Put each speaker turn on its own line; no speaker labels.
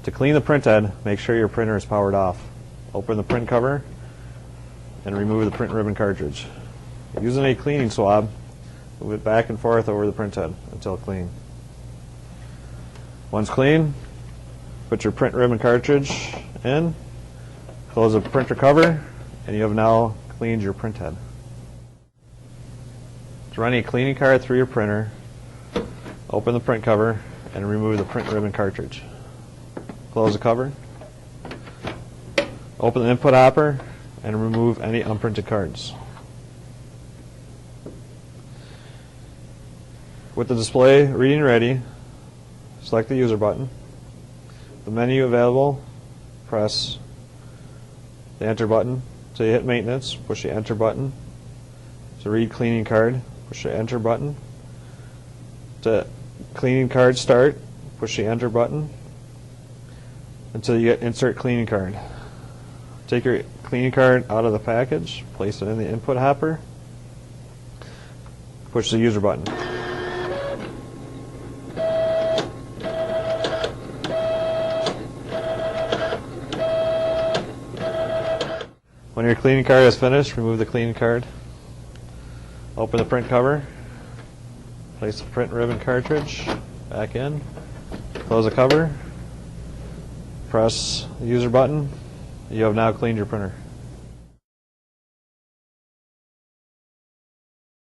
To clean the print head, make sure your printer is powered off. Open the print cover and remove the print ribbon cartridge. Using a cleaning swab, move it back and forth over the print head until clean. Once clean, put your print ribbon cartridge in, close the printer cover, and you have now cleaned your print head. To run a cleaning card through your printer, open the print cover and remove the print ribbon cartridge. Close the cover, open the input hopper, and remove any unprinted cards. With the display reading ready, select the user button. The menu available, press the enter button. So you hit maintenance, push the enter button. To read cleaning card, push the enter button. To cleaning card start, push the enter button until you get insert cleaning card. Take your cleaning card out of the package, place it in the input hopper, push the user button. When your cleaning card is finished, remove the cleaning card. Open the print cover. Place the print ribbon cartridge back in. Close the cover. Press the user button. You have now cleaned your printer.